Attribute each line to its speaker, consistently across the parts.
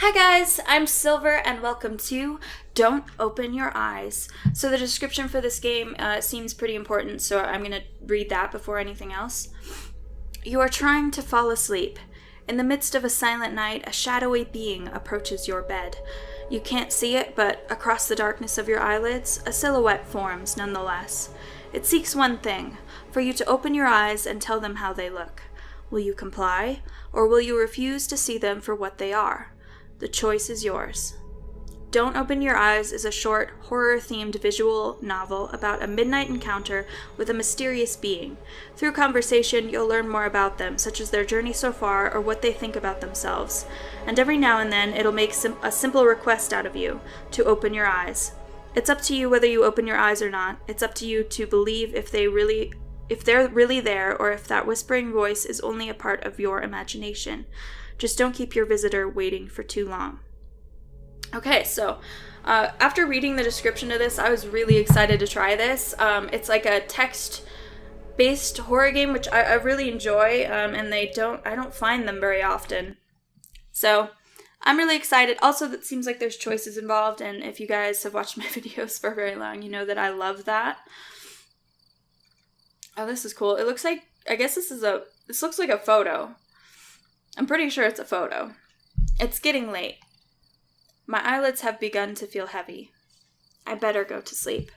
Speaker 1: Hi guys, I'm Silver and welcome to Don't Open Your Eyes. So the description for this game seems pretty important, so I'm going to read that before anything else. You are trying to fall asleep. In the midst of a silent night, a shadowy being approaches your bed. You can't see it, but across the darkness of your eyelids, a silhouette forms nonetheless. It seeks one thing, for you to open your eyes and tell them how they look. Will you comply, or will you refuse to see them for what they are? The choice is yours. Don't Open Your Eyes is a short, horror-themed visual novel about a midnight encounter with a mysterious being. Through conversation, you'll learn more about them, such as their journey so far or what they think about themselves. And every now and then, it'll make a simple request out of you, to open your eyes. It's up to you whether you open your eyes or not. It's up to you to believe if they're really there, or if that whispering voice is only a part of your imagination. Just don't keep your visitor waiting for too long. Okay, so after reading the description of this, I was really excited to try this. It's like a text-based horror game, which I really enjoy, and I don't find them very often. So I'm really excited. Also, it seems like there's choices involved, and if you guys have watched my videos for very long, you know that I love that. Oh, this is cool. It looks like, I guess this looks like a photo. I'm pretty sure it's a photo. It's getting late. My eyelids have begun to feel heavy. I better go to sleep.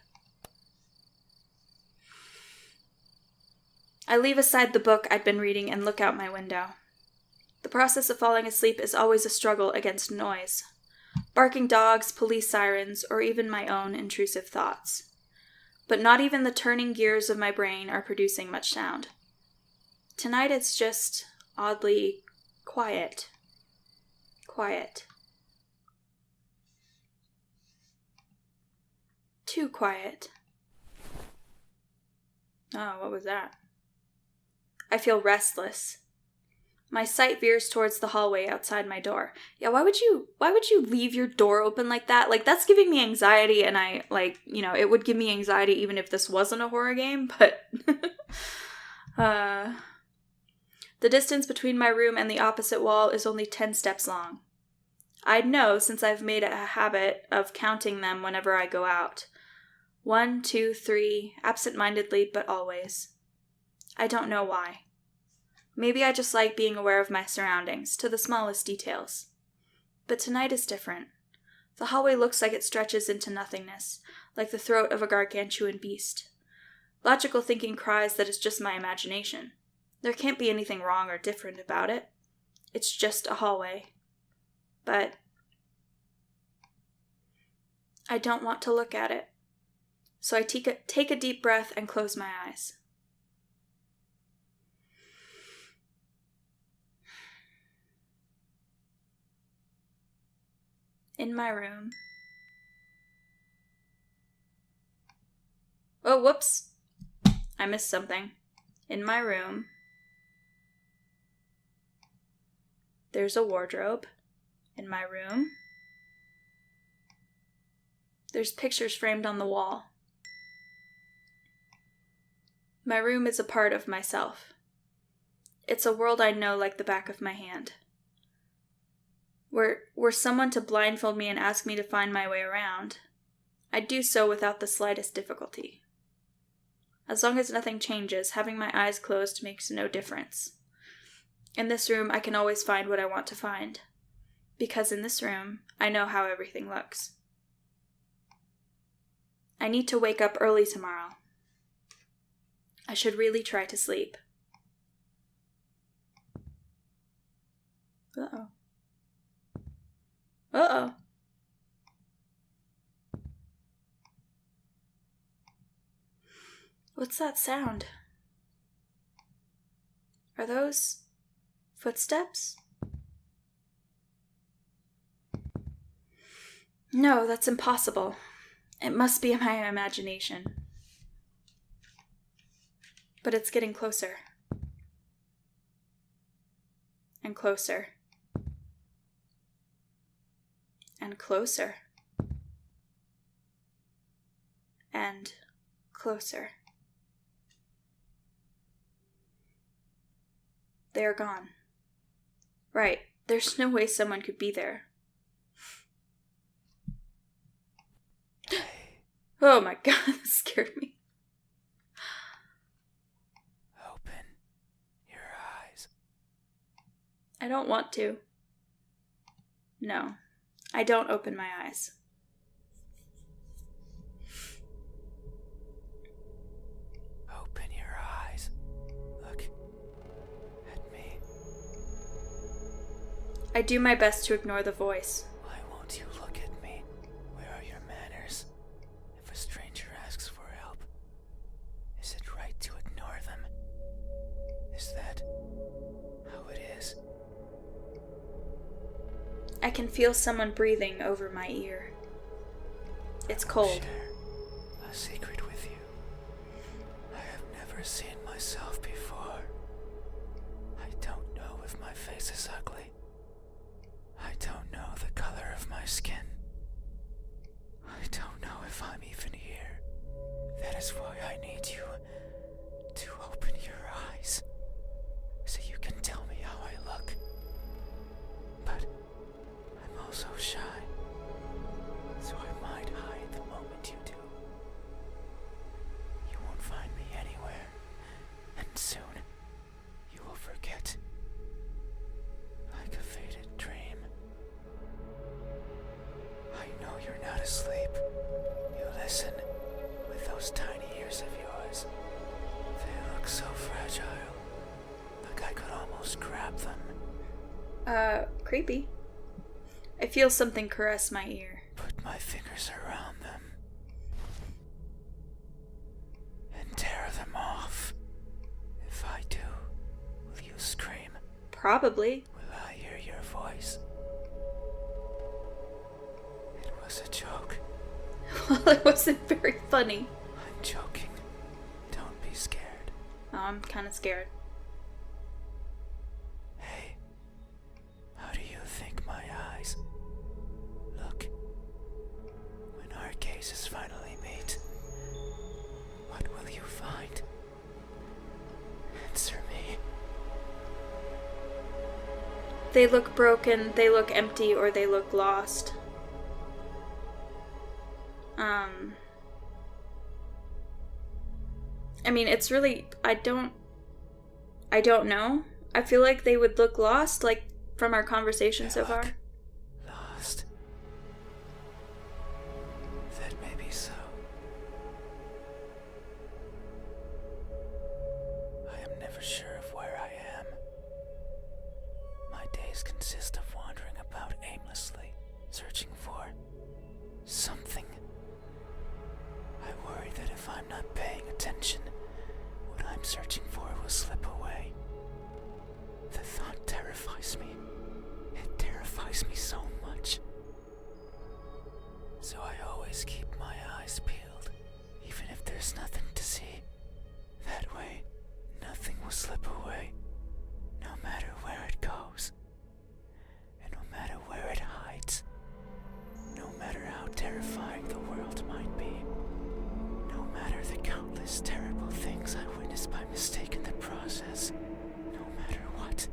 Speaker 1: I leave aside the book I'd been reading and look out my window. The process of falling asleep is always a struggle against noise. Barking dogs, police sirens, or even my own intrusive thoughts. But not even the turning gears of my brain are producing much sound. Tonight it's just oddly quiet. Quiet. Too quiet. Oh, what was that? I feel restless. My sight veers towards the hallway outside my door. Yeah, why would you leave your door open like that? Like, that's giving me anxiety, and it would give me anxiety even if this wasn't a horror game, but the distance between my room and the opposite wall is only 10 steps long. I'd know since I've made a habit of counting them whenever I go out. 1, 2, 3, absent-mindedly, but always. I don't know why. Maybe I just like being aware of my surroundings, to the smallest details. But tonight is different. The hallway looks like it stretches into nothingness, like the throat of a gargantuan beast. Logical thinking cries that it's just my imagination. There can't be anything wrong or different about it. It's just a hallway. But I don't want to look at it. So I take a deep breath and close my eyes. In my room. Oh, whoops. I missed something. In my room. There's a wardrobe. In my room. There's pictures framed on the wall. My room is a part of myself. It's a world I know like the back of my hand. Were someone to blindfold me and ask me to find my way around, I'd do so without the slightest difficulty. As long as nothing changes, having my eyes closed makes no difference. In this room, I can always find what I want to find. Because in this room, I know how everything looks. I need to wake up early tomorrow. I should really try to sleep. Uh-oh. Uh-oh. What's that sound? Are those footsteps? No, that's impossible. It must be my imagination. But it's getting closer. And closer. And closer. And closer. They are gone. Right, there's no way someone could be there. Oh my god, that scared me.
Speaker 2: Open your eyes.
Speaker 1: I don't want to. No, I don't open my eyes.
Speaker 2: Open your eyes. Look at me.
Speaker 1: I do my best to ignore the voice.
Speaker 2: Why won't you look at me? Where are your manners? If a stranger asks for help, is it right to ignore them? Is that how it is?
Speaker 1: I can feel someone breathing over my ear. It's
Speaker 2: I will
Speaker 1: cold.
Speaker 2: share a secret with you. I have never seen myself before. I don't know if my face is ugly. I don't know the color of my skin. I don't know if I'm even here. That is why I need you to open your eyes, so you can tell me how I look. But I'm also shy, so I might hide the moment you do. You won't find me anywhere, and soon you will forget, like a faded dream. I know you're not asleep. You listen with those tiny ears of yours. They look so fragile, like I could almost grab them.
Speaker 1: Creepy. I feel something caress my ear.
Speaker 2: Put my fingers around them and tear them off. If I do, will you scream?
Speaker 1: Probably.
Speaker 2: Will I hear your voice? It was a joke.
Speaker 1: Well, it wasn't very funny.
Speaker 2: I'm joking. Don't be scared.
Speaker 1: Oh, I'm kind of scared.
Speaker 2: Hey, how do you think my eyes look when our gazes finally meet? What will you find? Answer me.
Speaker 1: They look broken, they look empty, or they look lost. I mean, it's really, I don't know. I feel like they would look lost, like, from our conversation so far.
Speaker 2: Lost. That may be so. I am never sure of where I am. My days consist of wandering about aimlessly, searching for something. I worry that if I'm not paying attention, what I'm searching for will slip away. The thought terrifies me. It terrifies me so much. So I always keep my eyes peeled, even if there's nothing to see. That way, nothing will slip away, no matter where it goes, and no matter where it hides, no matter how terrifying the world might be, no matter the countless terrible things I witnessed by mistake in the process, no matter what,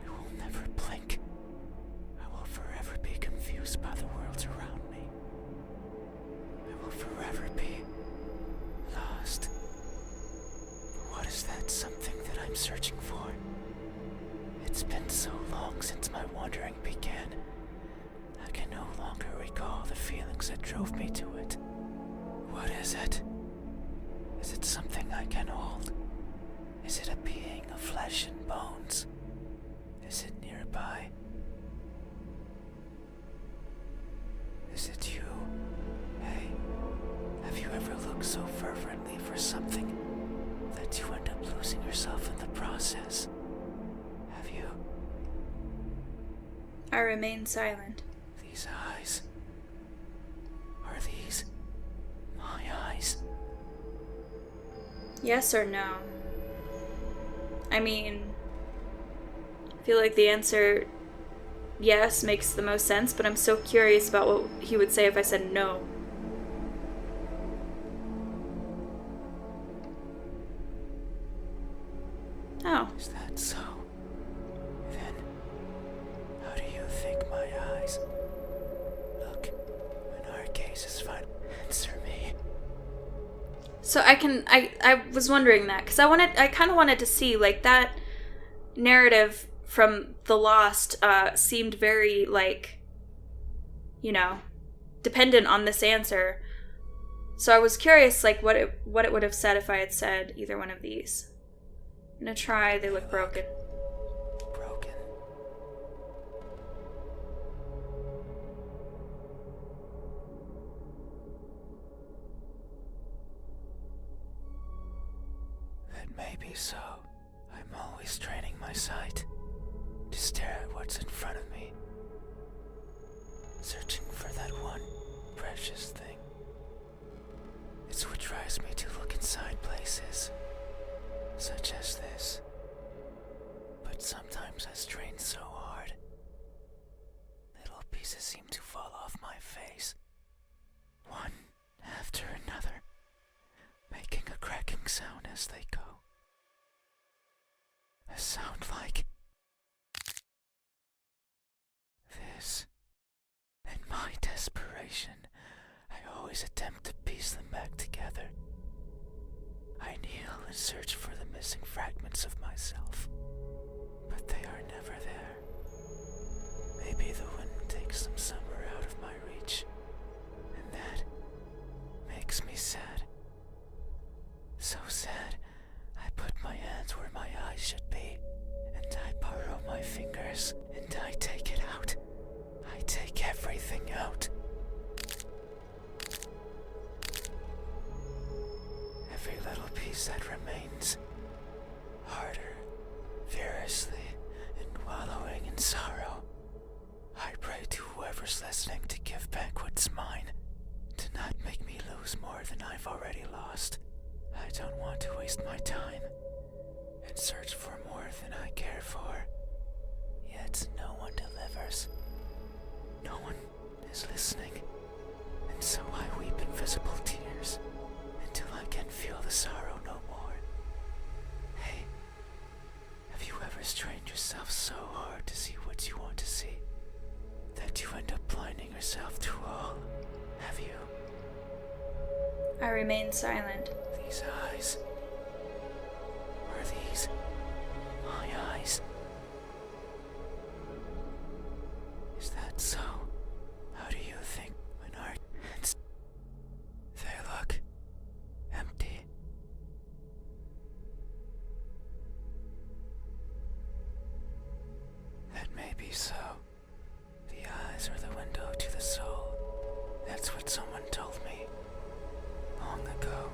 Speaker 2: I will never blink. I will forever be confused by the worlds around me. I will forever be lost. What is that something that I'm searching for? It's been so long since my wandering began. I can no longer recall the feelings that drove me to it. What is it? Is it something I can hold? Is it a being of flesh and bones? Is it nearby? Is it you? Hey, have you ever looked so fervently for something that you end up losing yourself in the process? Have you?
Speaker 1: I remain silent.
Speaker 2: These eyes. Are these my eyes?
Speaker 1: Yes or no? I mean, I feel like the answer yes makes the most sense, but I'm so curious about what he would say if I said no. Oh.
Speaker 2: Is that so? Then, how do you think my eyes look when our gazes find? Answer me.
Speaker 1: So I was wondering that, because I kind of wanted to see, like, that narrative from The Lost seemed very, like, you know, dependent on this answer. So I was curious, like, what it would have said if I had said either one of these. I'm gonna try They Look Broken.
Speaker 2: Broken. That may be so. I'm always training my sight to stare at what's in front of me, searching for that one precious thing. It's what drives me to look inside places, such as this. But sometimes I strain so hard, little pieces seem to fall off my face, one after another, making a cracking sound as they go. A sound like this. In my desperation, I always attempt to piece them back together. I kneel and search for the missing fragments of myself, but they are never there. Maybe the wind takes them somewhere out of my reach, and that makes me sad. So sad, I put my hands where my eyes should be, and I borrow my fingers, and I take it out. I take everything out. Every little piece that remains, harder, furiously, and wallowing in sorrow. I pray to whoever's listening to give back what's mine, to not make me lose more than I've already lost. I don't want to waste my time and search for more than I care for. Yet no one delivers. No one is listening, and so I weep invisible tears until I can feel the sorrow no more. Hey, have you ever strained yourself so hard to see what you want to see that you end up blinding yourself to all? Have you?
Speaker 1: I remain silent.
Speaker 2: These eyes. Are these my eyes? Is that so? How do you think when our hands, they look empty? That may be so. The eyes are the window to the soul. That's what someone told me long ago.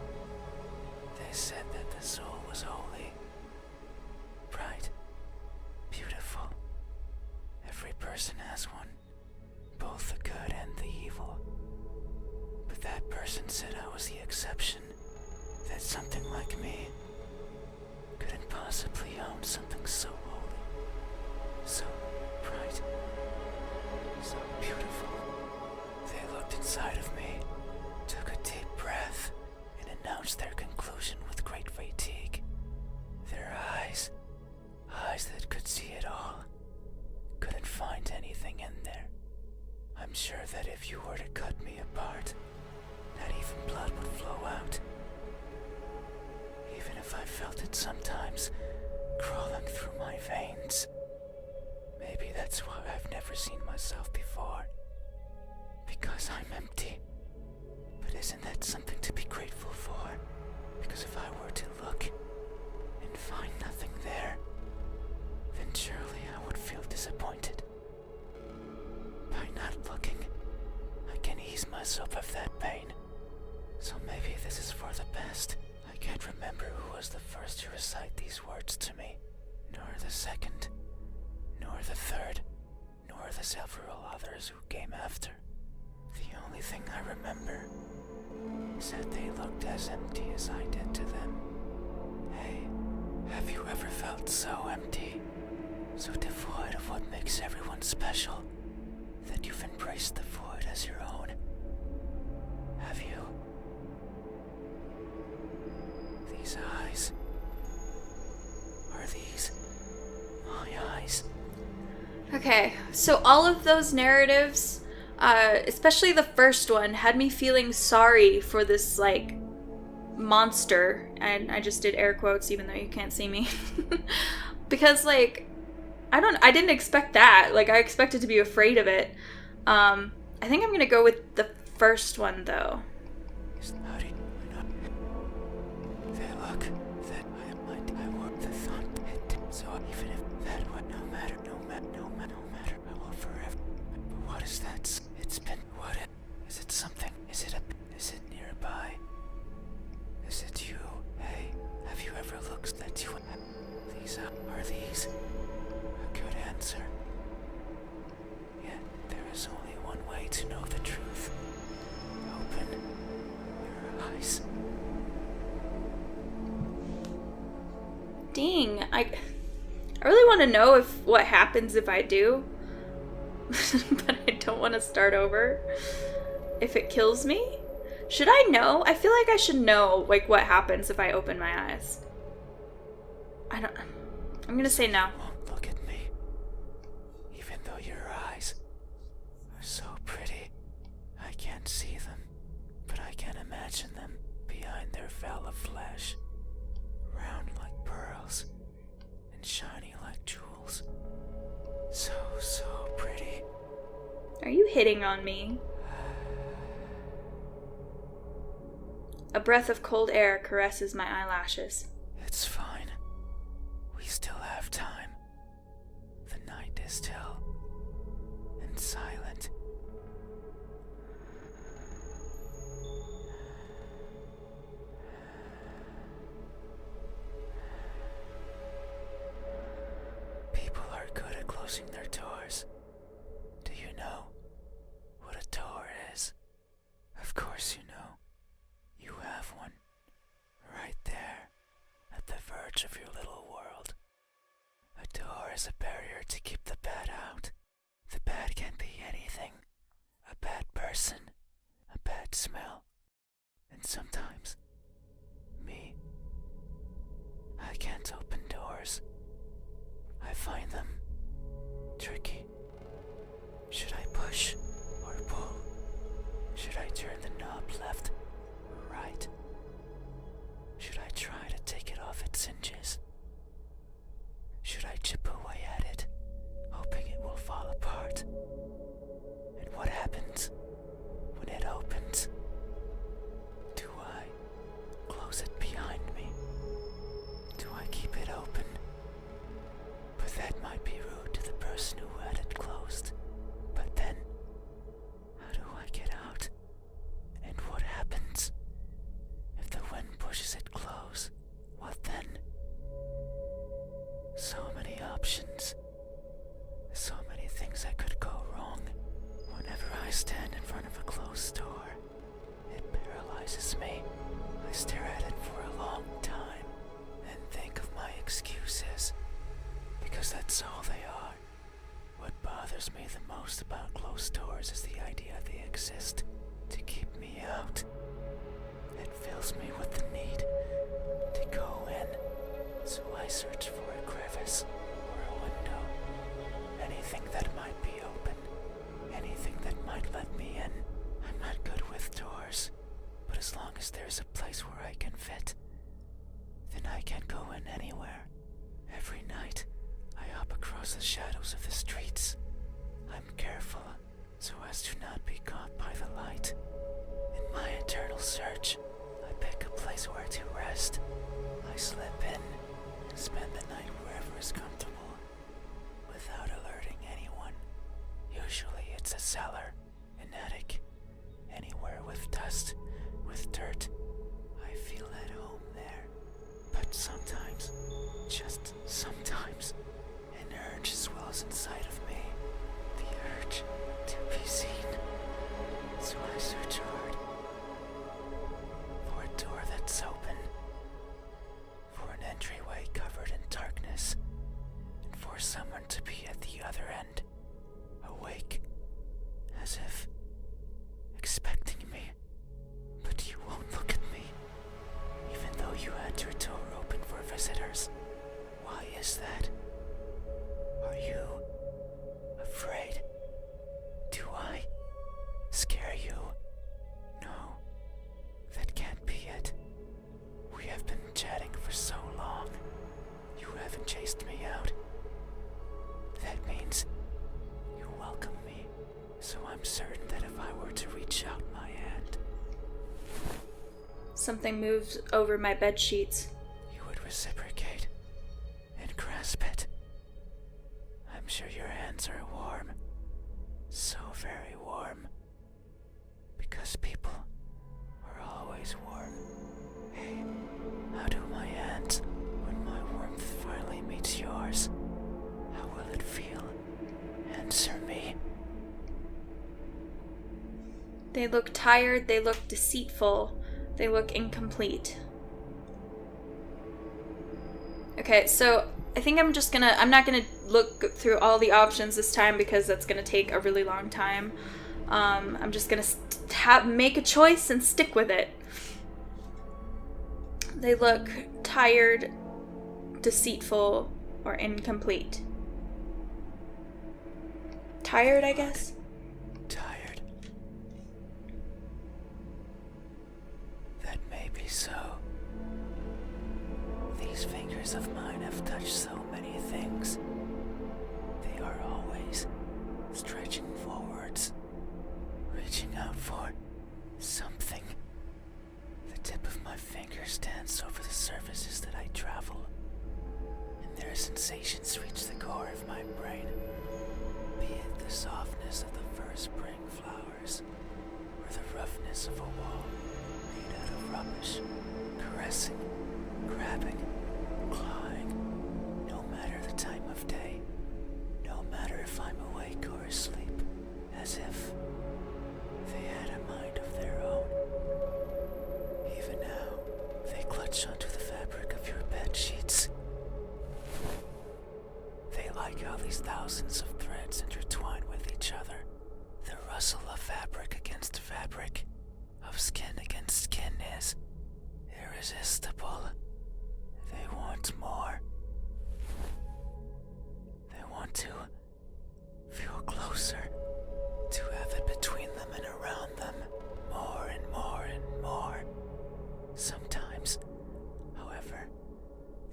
Speaker 2: They said that the soul was holy, bright, beautiful. Every person has one, both the good and the evil. But that person said I was the exception, that something like me couldn't possibly own something so holy, so bright, so beautiful. They looked inside of me, took a deep breath, and announced their conclusion with great fatigue. Their eyes that could see it all, couldn't find anything in there. I'm sure that if you were to cut me apart, not even blood would flow out. Even if I felt it sometimes crawling through my veins. Maybe that's why I've never seen myself before. Because I'm empty. But isn't that something to be grateful for? Because if I were to look and find nothing there, then surely I would feel disappointed. By not looking, I can ease myself of that pain. So maybe this is for the best. I can't remember who was the first to recite these words to me, nor the second, nor the third, nor the several others who came after. The only thing I remember is that they looked as empty as I did to them. Hey, have you ever felt so empty, so devoid of what makes everyone special, that you've embraced the void as your own? Have you? These eyes. Are these my eyes?
Speaker 1: Okay, so all of those narratives, especially the first one, had me feeling sorry for this, like, monster, and I just did air quotes even though you can't see me, because like I didn't expect that. Like, I expected to be afraid of it. I think I'm gonna go with the first one though.
Speaker 2: They look that I want the thought it. So even if that would no matter, I will forever. But what is that? It's been what? Is it something? Is it nearby? Is it you? Hey, have you ever looked at you? Are these a good answer? Yet there is only one way to know the truth. Open your eyes.
Speaker 1: Dang, I really want to know what happens if I do, but I don't want to start over. If it kills me? Should I know? I feel like I should know, like, what happens if I open my eyes. I'm gonna say no.
Speaker 2: Won't look at me, even though your eyes are so pretty. I can't see them, but I can imagine them behind their veil of flesh, round like pearls and shiny like jewels. So pretty.
Speaker 1: Are you hitting on me? A breath of cold air caresses my eyelashes.
Speaker 2: It's fine. We still have time. The night is still and silent. People are good at closing their doors. Do you know what a door is? Of course you know. You have one right there at the verge of your little world. A door is a barrier to keep the bad out. The bad can be anything. A bad person, a bad smell, and sometimes me. I can't open doors. I find them tricky. Should I push or pull? Should I turn the knob left or right? Should I try to take it off its hinges? Should I chip away at it, hoping it will fall apart? And what happens when it opens? Do I close it behind me? Do I keep it open? But that might be rude to the person who had it closed. But then, how do I get out? And what happens if the wind pushes it close? What then? So many options. So many things that could go wrong. Whenever I stand in front of a closed door, it paralyzes me. I stare at it for a long time and think of my excuses, because that's all they are. What bothers me the most about closed doors is the idea they exist to keep me out. It fills me with the need to go in, so I search for a crevice or a window. Anything that might be open, anything that might let me in. I'm not good with doors, but as long as there's a place where I can fit, then I can go in anywhere. Every night, I hop across the shadows of the streets. I'm careful so as to not be caught by the light. In my eternal search, I pick a place where to rest. I slip in and spend the night wherever is comfortable, without alerting anyone. Usually it's a cellar, an attic, anywhere with dust, with dirt. I feel at home there. But sometimes, just sometimes, an urge swells inside of me. The urge to be seen. So I search hard for a door that's open, for an entryway covered in darkness, and for someone to be at the other end, awake, as if expecting me. But you won't look at me, even though you had your door open for visitors. Why is that? Are you afraid? Do for so long. You haven't chased me out. That means you welcome me, so I'm certain that if I were to reach out my hand,
Speaker 1: Something moves over my bed sheets.
Speaker 2: you would reciprocate and grasp it. I'm sure your hands are warm. So very warm. Because people are always warm. Hey, how do my hands when my warmth finally meets yours? How will it feel? Answer me.
Speaker 1: They look tired, they look deceitful, they look incomplete. Okay, so I think I'm not gonna look through all the options this time because that's gonna take a really long time. I'm just gonna make a choice and stick with it. They look tired, deceitful, or incomplete. Tired, I guess?
Speaker 2: Tired. That may be so. These fingers of mine have touched so many things. They are always stretching forwards, reaching out for something. The tip of my finger stands over the surfaces that I travel, and their sensations reach the core of my brain. Be it the softness of the first spring flowers, or the roughness of a wall made out of rubbish, caressing, grabbing, clawing, no matter the time of day, no matter if I'm awake or asleep, as if they had a mind of their own. Even now, they clutch onto the fabric of your bed sheets. They like how these thousands of threads intertwine with each other. The rustle of fabric against fabric, of skin against skin is irresistible. They want more. They want to feel closer, to have it between them and around them, more and more and more. Sometimes, however,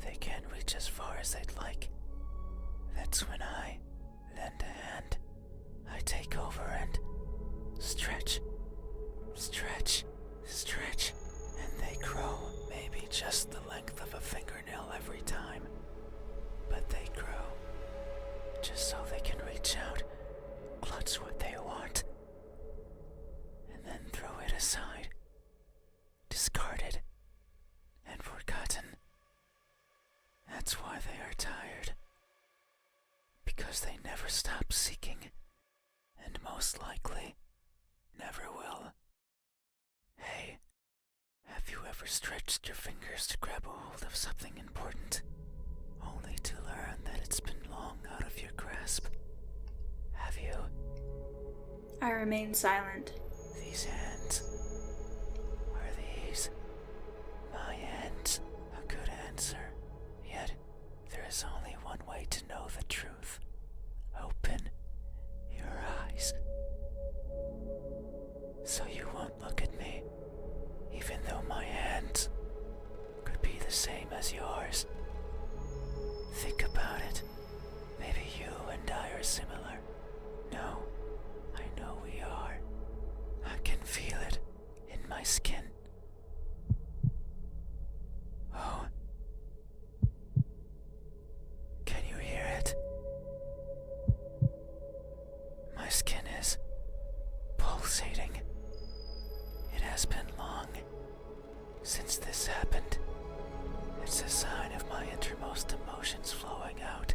Speaker 2: they can't reach as far as they'd like. That's when I lend a hand. I take over and stretch, stretch, stretch, and they grow. Maybe just the length of a fingernail every time. But they grow, just so they can reach out, clutch what they want, and then throw it aside, discarded, and forgotten. That's why they are tired. Because they never stop seeking, and most likely never will. Hey, have you ever stretched your fingers to grab a hold of something important, only to learn that it's been long out of your grasp? Have you?
Speaker 1: I remain silent.
Speaker 2: These hands. Are these my hands? A good answer. Yet, there is only one way to know the truth. Open your eyes. So you won't look at me, even though my hands could be the same as yours. Think about it. Maybe you and I are similar. No, I know we are. I can feel it in my skin. Oh. Can you hear it? My skin is pulsating. It has been long since this happened. It's a sign of my innermost emotions flowing out.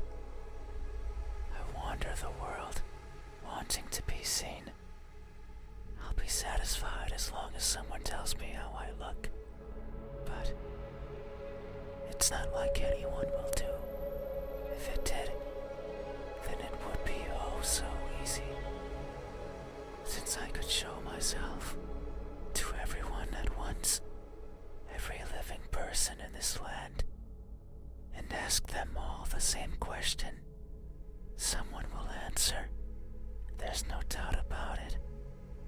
Speaker 2: I wander the world, wanting to be seen. I'll be satisfied as long as someone tells me how I look. But it's not like anyone will do. If it did, then it would be oh so easy. Since I could show myself to everyone at once, every living person in this land, and ask them all the same question, someone will answer. There's no doubt about it.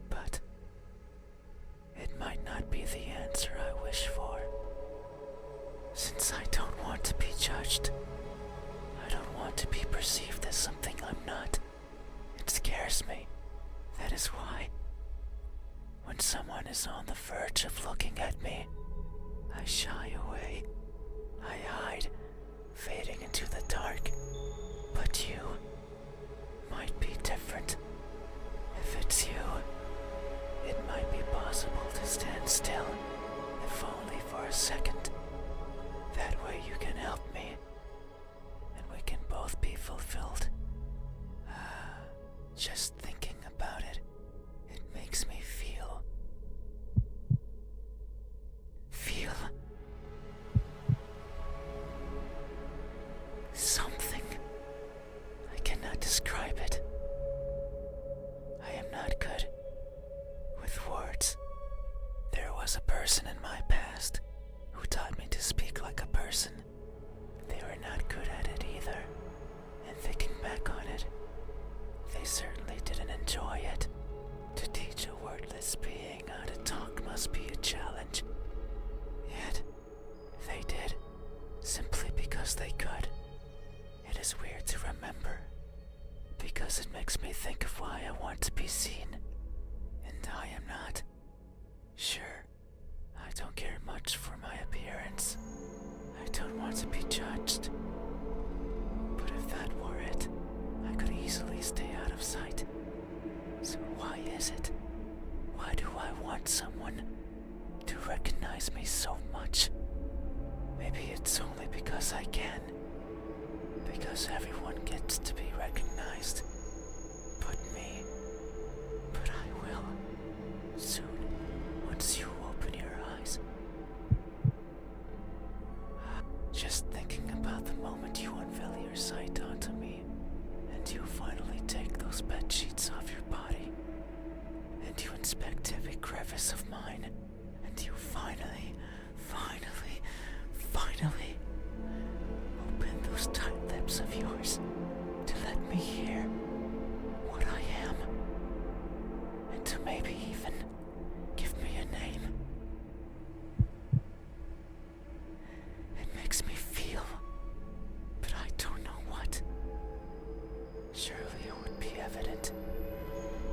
Speaker 2: But it might not be the answer I wish for, since I That is why, when someone is on the verge of looking at me, I shy away. I hide, fading into the dark. But you might be different. If it's you, it might be possible to stand still, if only for a second. That way you can help me, and we can both be fulfilled. Just thinking about it, it makes me feel something. I cannot describe it. I am not good with words. There was a person in my past who taught me to speak like a person. They were not good at it either. And thinking back on it, they certainly didn't enjoy it. To teach a wordless being how to talk must be a challenge. Yet, they did, simply because they could. It is weird to remember, because it makes me think of why I want to be seen, and I am not. Sure, I don't care much for my appearance. I don't want to be judged. But if that were it, I could easily stay out of sight. So why is it? Why do I want someone to recognize me so much? Maybe it's only because I can. Because everyone gets to be recognized. But me. But I will. Soon, once you open your eyes. Just thinking about the moment you unveil your sight onto me, and you finally take those bed sheets off your body, and you inspect every crevice of mine, and you finally open those tight lips of yours to let me hear what I am, and to maybe even give me a name. It makes me feel, but I don't know what. Surely it would be evident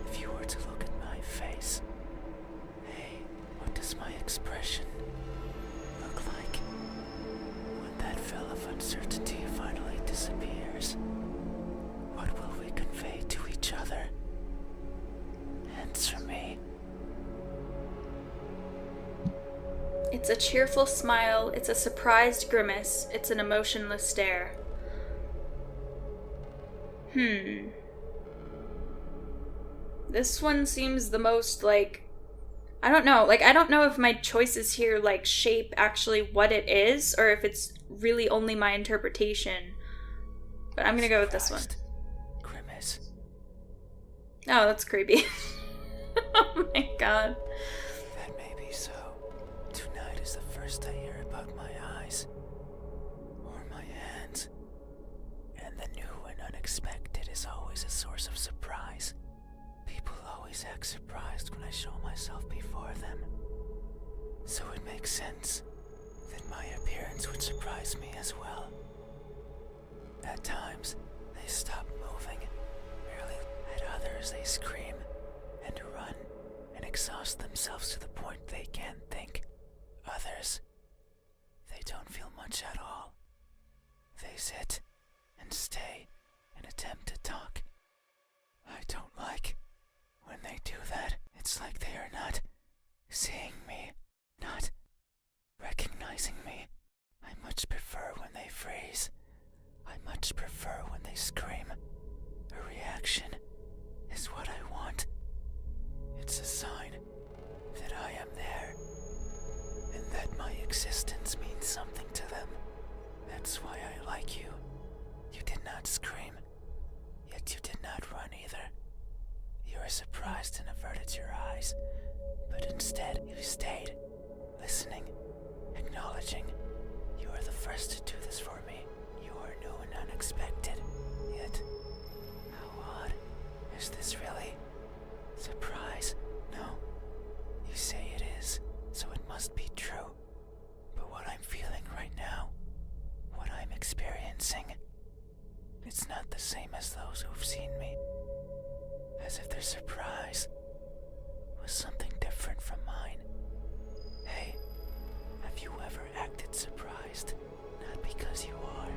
Speaker 2: if you were to look at my face. Hey, what does my expression look like when that veil of uncertainty finally disappears? What will we convey to each other? Answer me.
Speaker 1: It's a cheerful smile, it's a surprised grimace, it's an emotionless stare. This one seems the most I don't know. I don't know if my choices here, shape actually what it is, or if it's really only my interpretation. But I'm gonna go with this one.
Speaker 2: Grimace.
Speaker 1: Oh, that's creepy. Oh my god.
Speaker 2: That may be so. Tonight is the first I hear about my eyes. Or my hands. And the new and unexpected is always a source of surprise. People always act surprised when I show myself before them. So it makes sense that my appearance would surprise me as well. At times, they stop moving, merely at others they scream and run and exhaust themselves to the point they can't think. Others, they don't feel much at all. They sit and stay and attempt to talk. I don't like when they do that. It's like they are not seeing me, not recognizing me. I much prefer when they freeze. I much prefer when they scream. A reaction is what I want. It's a sign that I am there, and that my existence means something to them. That's why I like you. You did not scream, yet you did not run either. You were surprised and averted your eyes, but instead you stayed, listening, acknowledging. You are the first to do this for me. You are new and unexpected, yet how odd. Is this really surprise? No. You say it is, so it must be true. But what I'm feeling right now, what I'm experiencing, it's not the same as those who've seen me. as if their surprise was something different from mine. Hey, have you ever acted surprised? Not because you are,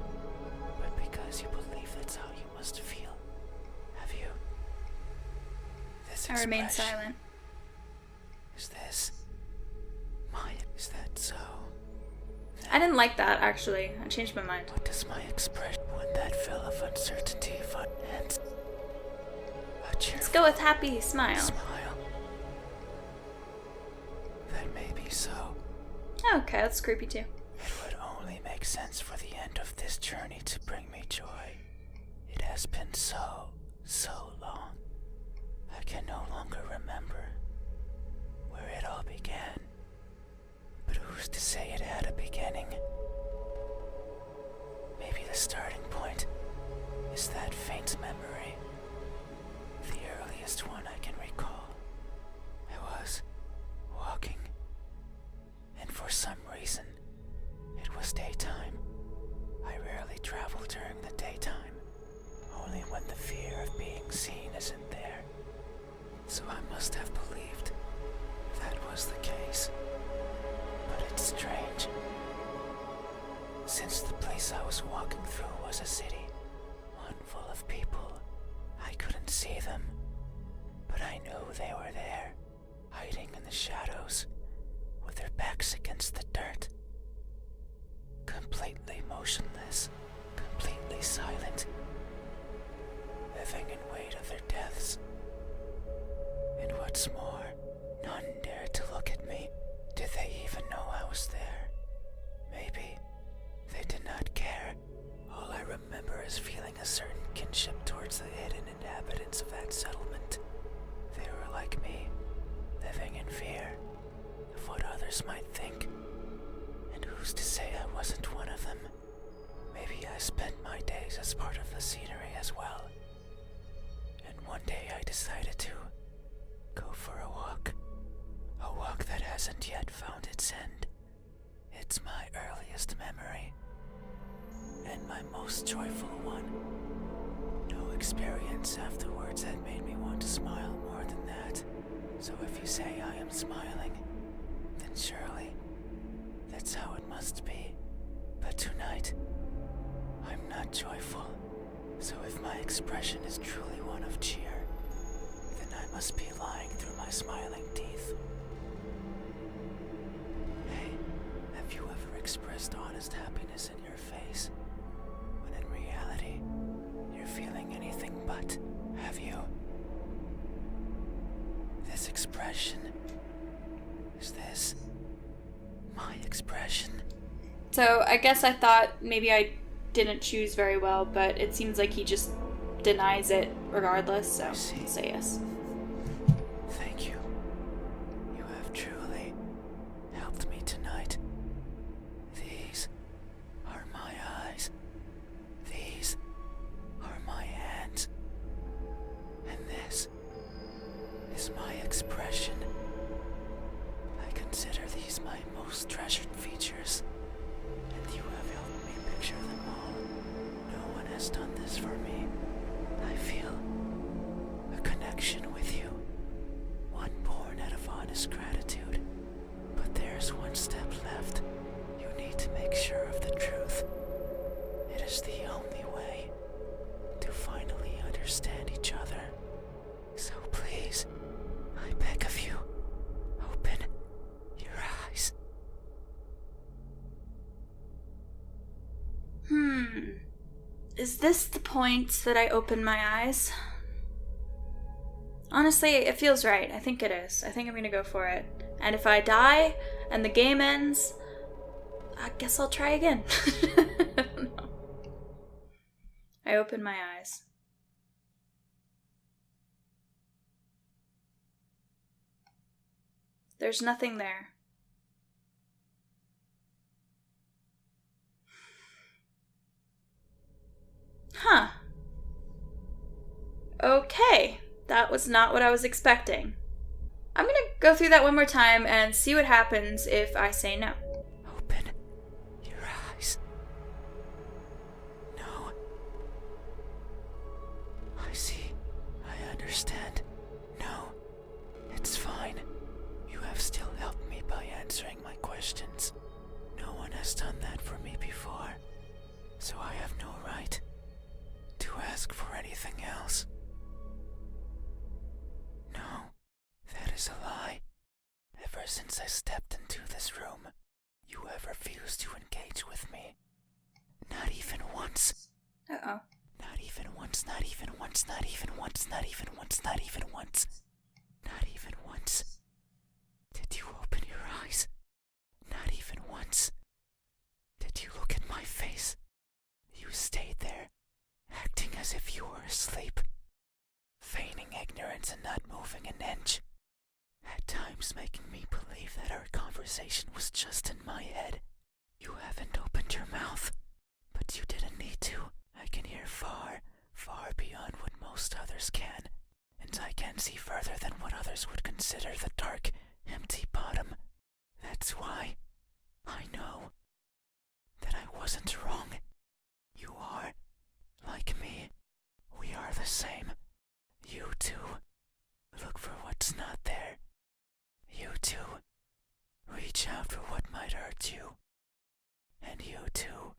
Speaker 2: but because you believe that's how you must feel. Have you? This
Speaker 1: I remain
Speaker 2: expression,
Speaker 1: silent.
Speaker 2: Is this is that so?
Speaker 1: I didn't like that, actually. I changed my mind.
Speaker 2: What does my expression when that fill of uncertainty and a cheerful
Speaker 1: Let's go with happy smile.
Speaker 2: smile? That may be so.
Speaker 1: Okay, that's creepy too.
Speaker 2: It would only make sense for the end of this journey to bring me joy. It has been so long. I can no longer remember where it all began. But who's to say it had a beginning? Maybe the starting point is that faint memory, the earliest one I can recall. I was walking, and for some reason, it was daytime. I rarely travel during the daytime, only when the fear of being seen isn't there. So I must have believed that was the case. But it's strange. Since the place I was walking through was a city, one full of people, I couldn't see them. But I knew they were there, hiding in the shadows, with their backs against the dirt. Completely motionless, completely silent, living in wait of their deaths. And what's more, none dared to look at me. Did they even know I was there? Maybe they did not care. All I remember is feeling a certain kinship towards the hidden inhabitants of that settlement. They were like me, living in fear of what others might think. And who's to say I wasn't one of them? Maybe I spent my days as part of the scenery as well. And one day I decided to go for a walk. A walk that hasn't yet found its end. It's my earliest memory, and my most joyful one. No experience afterwards had made me want to smile more than that. So if you say I am smiling, then surely that's how it must be. But tonight, I'm not joyful. So if my expression is truly one of cheer, then I must be lying through my smiling teeth. Hey, have you ever expressed honest happiness in your face, when in reality, you're feeling anything but? Have you? This expression, is this my expression?
Speaker 1: So I guess I thought maybe I didn't choose very well, but it seems like he just denies it regardless, so I'll say yes.
Speaker 2: Thank you. You have truly helped me tonight. These are my eyes. These are my hands. And this is my expression. I consider these my most treasured features, and you have helped me picture them all. No one has done this for me. I feel a connection with you, one born out of honest gratitude. But there's one step left. You need to make sure of the truth. It is the only way to finally understand each other. So please, I beg of you, open your eyes.
Speaker 1: Is this the point that I open my eyes? Honestly, it feels right. I think it is. I think I'm gonna go for it. And if I die and the game ends, I guess I'll try again. I don't know. I open my eyes. There's nothing there. Huh. Okay. That was not what I was expecting. I'm gonna go through that one more time and see what happens if I say no.
Speaker 2: Open your eyes. No. I see. I understand. ever since I stepped into this room, you have refused to engage with me. Not even once.
Speaker 1: Uh-oh.
Speaker 2: Not even once, not even once, not even once, not even once, not even once. Not even once. Did you open your eyes? Not even once. Did you look at my face? You stayed there, acting as if you were asleep, feigning ignorance and not moving an inch, at times making me believe that our conversation was just in my head. You haven't opened your mouth, but you didn't need to. I can hear far, far beyond what most others can, and I can see further than what others would consider the dark, empty bottom. That's why I know that I wasn't wrong. You are, like me. We are the same. You too. Look for what's not there. You too. Reach out for what might hurt you. And you too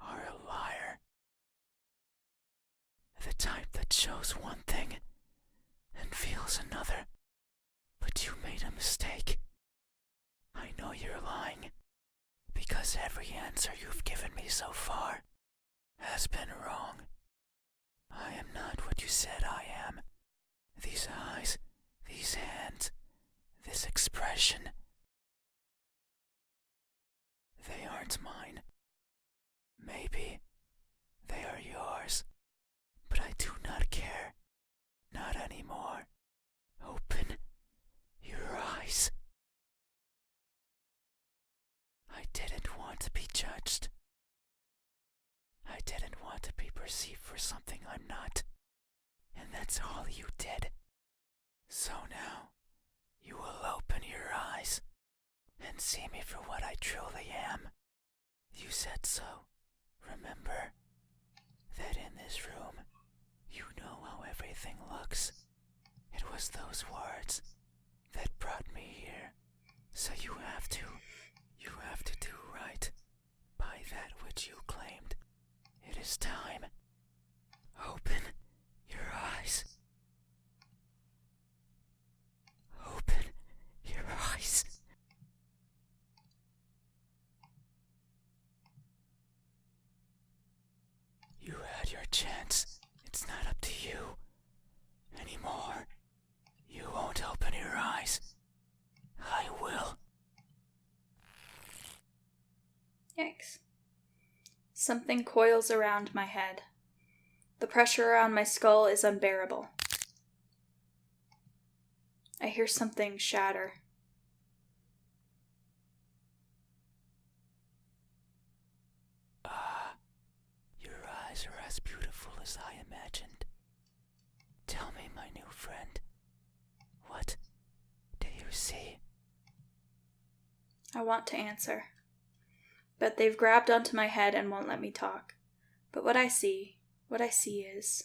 Speaker 2: are a liar. The type that shows one thing and feels another. But you made a mistake. I know you're lying, because every answer you've given me so far has been wrong. I am not what you said I am. These eyes, these hands, this expression, they aren't mine. Maybe they are yours, but I do not care. Not anymore. Open your eyes. I didn't want to be judged. I didn't want to be perceived for something I'm not. And that's all you did. So now, you will open your eyes and see me for what I truly am. You said so. Remember that in this room, you know how everything looks. It was those words that brought me here. So you have to do right by that which you claimed. It is time. Open your eyes. Open your eyes. You had your chance. It's not up to you anymore. You won't open your eyes. I will.
Speaker 1: Yikes. Something coils around my head. The pressure around my skull is unbearable. I hear something shatter.
Speaker 2: Your eyes are as beautiful as I imagined. Tell me, my new friend, what do you see?
Speaker 1: I want to answer, but they've grabbed onto my head and won't let me talk. But what I see is...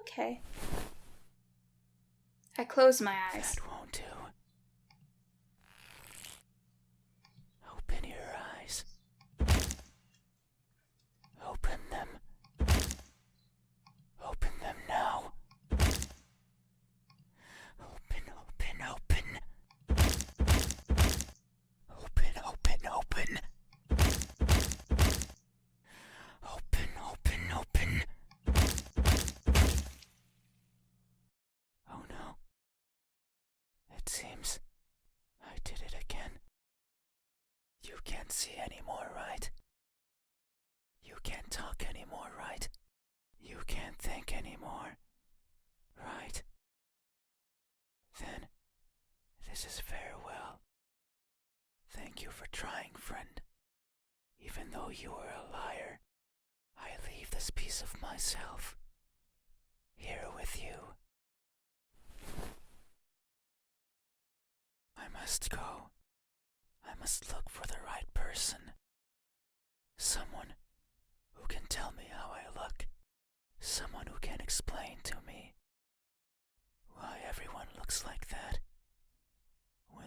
Speaker 1: Okay. I close my eyes.
Speaker 2: That won't do. Open your eyes. Open them. Open them now. Open, open, open. Open, open, open. Open, open, open. Oh no. It seems I did it again. You can't see anymore, right? You can't talk anymore, right? You can't think anymore, right? Then, this is farewell. Thank you for trying, friend. Even though you were a liar, I leave this piece of myself here with you. I must go. I must look for the right person. Someone who can tell me how I look. Someone who can explain to me why everyone looks like that when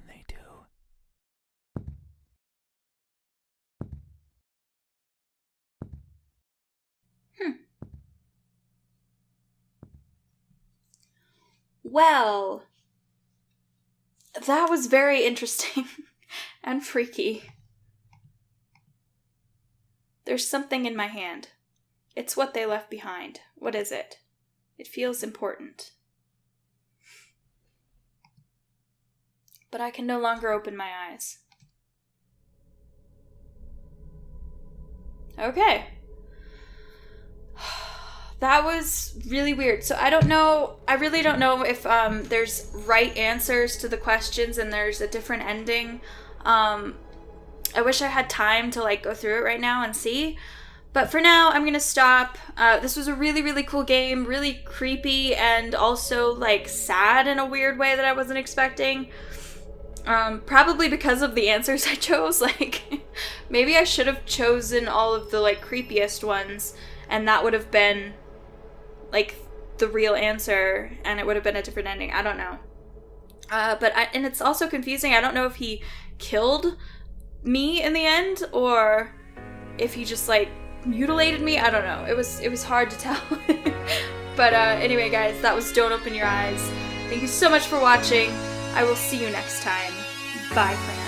Speaker 1: Well, that was very interesting and freaky. There's something in my hand. It's what they left behind. What is it? It feels important. But I can no longer open my eyes. Okay. That was really weird. So I really don't know if there's right answers to the questions and there's a different ending. I wish I had time to go through it right now and see. But for now, I'm gonna stop. This was a really, really cool game, really creepy and also sad in a weird way that I wasn't expecting. Probably because of the answers I chose. Maybe I should have chosen all of the creepiest ones, and that would have been the real answer, and it would have been a different ending. I don't know. And it's also confusing. I don't know if he killed me in the end, or if he just mutilated me. I don't know. It was hard to tell. But anyway, guys, that was Don't Open Your Eyes. Thank you so much for watching. I will see you next time. Bye for now.